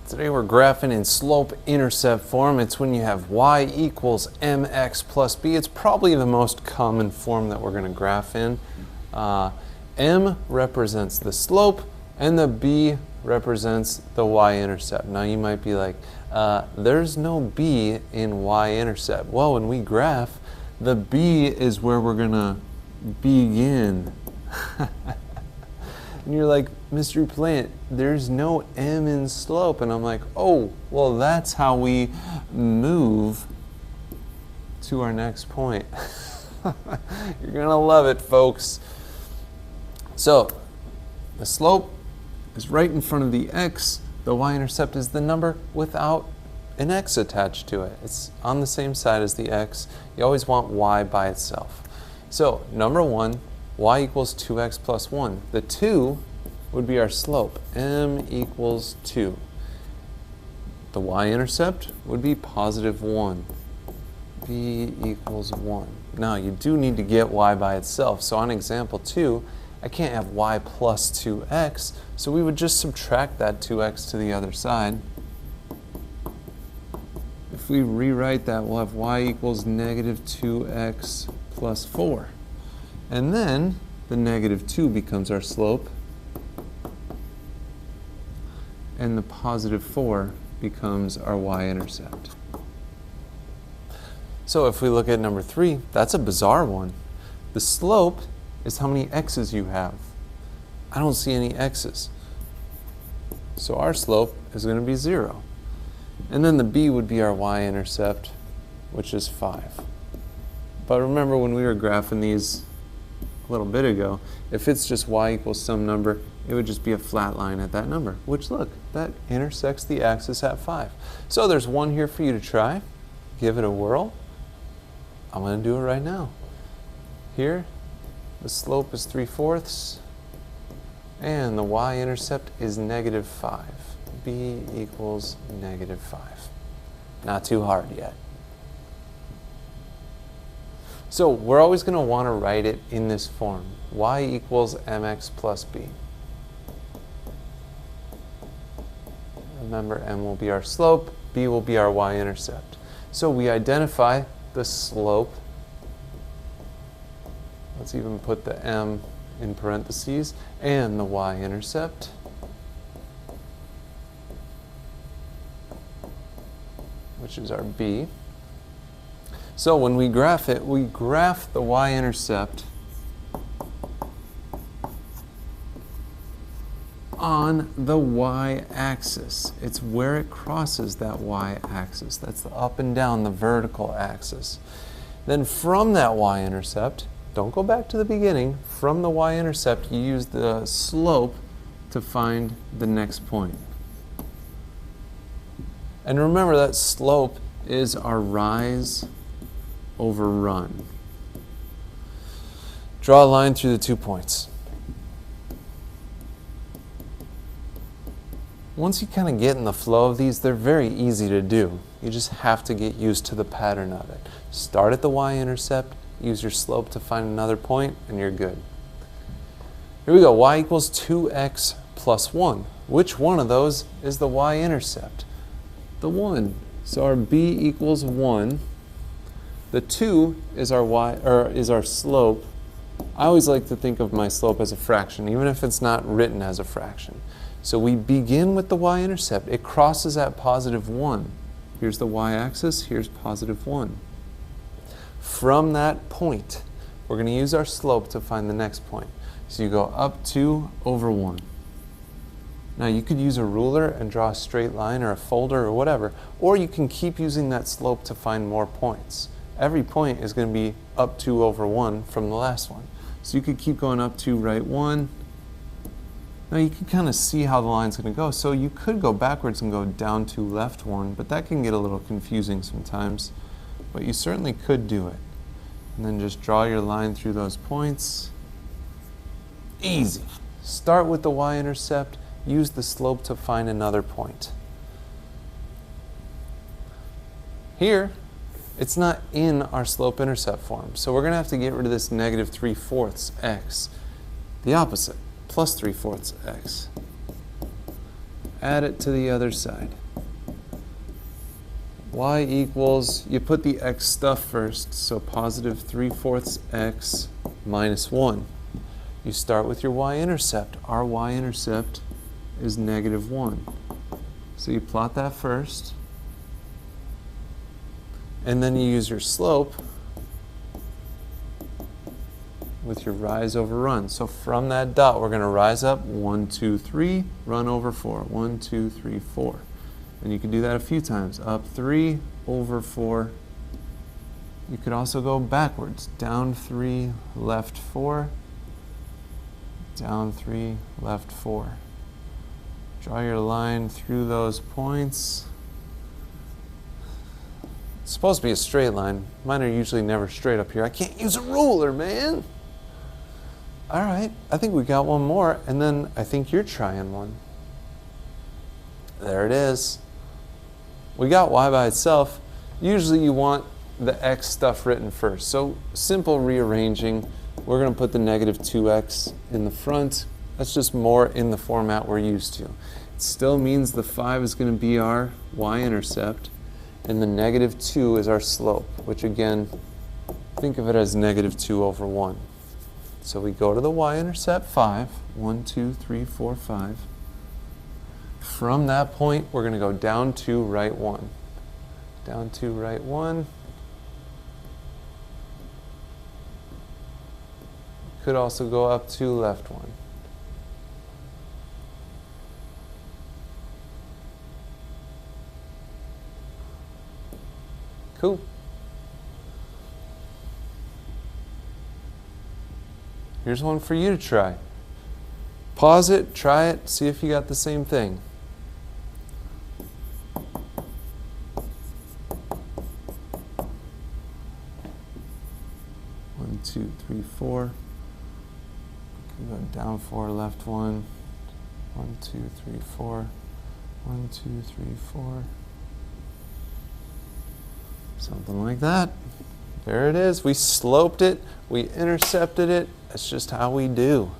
Today we're graphing in slope-intercept form. It's when you have y equals mx plus b. It's probably the most common form that we're going to graph in. M represents the slope and the b represents the y-intercept. Now you might be like, there's no b in y-intercept. Well, when we graph, the b is where we're going to begin. And you're like, Mr. Plant, there's no m in slope. And I'm like, oh, well, that's how we move to our next point. You're going to love it, folks. So the slope is right in front of the x. The y-intercept is the number without an x attached to it. It's on the same side as the x. You always want y by itself. So number one, y equals 2x plus 1. The 2 would be our slope. M equals 2. The y-intercept would be positive 1. B equals 1. Now, you do need to get y by itself. So on example 2, I can't have y plus 2x, so we would just subtract that 2x to the other side. If we rewrite that, we'll have y equals negative 2x plus 4. And then the negative 2 becomes our slope, and the positive 4 becomes our y-intercept. So if we look at number 3, that's a bizarre one. The slope is how many x's you have. I don't see any x's. So our slope is going to be 0. And then the b would be our y-intercept, which is 5. But remember when we were graphing these a little bit ago, if it's just y equals some number, it would just be a flat line at that number, which look, that intersects the axis at 5. So there's one here for you to try. Give it a whirl. I'm going to do it right now. Here, the slope is 3/4, and the y-intercept is negative 5. B equals negative 5. Not too hard yet. So we're always going to want to write it in this form. Y equals mx plus b. Remember, m will be our slope, b will be our y-intercept. So we identify the slope. Let's even put the m in parentheses, and the y-intercept. Which is our b. So when we graph it, we graph the y-intercept on the y-axis. It's where it crosses that y-axis. That's the up and down, the vertical axis. Then from that y-intercept, don't go back to the beginning, from the y-intercept you use the slope to find the next point. And remember that slope is our rise over run. Draw a line through the 2 points. Once you kind of get in the flow of these, they're very easy to do. You just have to get used to the pattern of it. Start at the y-intercept, use your slope to find another point, and you're good. Here we go, y equals 2x plus 1. Which one of those is the y-intercept? The 1. So our b equals 1. The 2 is our slope. I always like to think of my slope as a fraction, even if it's not written as a fraction. So we begin with the y-intercept. It crosses at positive 1. Here's the y-axis, here's positive 1. From that point, we're going to use our slope to find the next point. So you go up 2 over 1. Now you could use a ruler and draw a straight line or a folder or whatever, or you can keep using that slope to find more points. Every point is going to be up 2 over 1 from the last one. So you could keep going up 2, right 1. Now you can kind of see how the line's going to go. So you could go backwards and go down 2, left 1, but that can get a little confusing sometimes. But you certainly could do it. And then just draw your line through those points. Easy. Start with the y-intercept. Use the slope to find another point. Here, it's not in our slope-intercept form, so we're going to have to get rid of this negative 3/4 x. The opposite, plus 3/4 x. add it to the other side. Y equals, you put the x stuff first, so positive 3/4 x minus 1. You start with your y-intercept. Our y-intercept is -1. So you plot that first, and then you use your slope with your rise over run. So from that dot, we're going to rise up 1, 2, 3, run over 4. 1, 2, 3, 4. And you can do that a few times. Up 3, over 4. You could also go backwards. Down 3, left 4. Down 3, left 4. Draw your line through those points. It's supposed to be a straight line. Mine are usually never straight up here. I can't use a ruler, man. All right, I think we got one more, and then I think you're trying one. There it is. We got y by itself. Usually you want the x stuff written first. So simple rearranging. We're going to put the -2x in the front. That's just more in the format we're used to. It still means the 5 is going to be our y-intercept, and the -2 is our slope, which again, think of it as -2 over 1. So we go to the y-intercept 5, 1, 2, 3, 4, 5. From that point, we're going to go down 2, right 1. Down 2, right 1. Could also go up 2, left 1. Cool. Here's one for you to try. Pause it, try it, see if you got the same thing. One, 2, 3, 4. Go down 4, left 1. 1, 2, 3, 4. 1, 2, 3, 4. Something like that. There it is. We sloped it. We intercepted it. That's just how we do.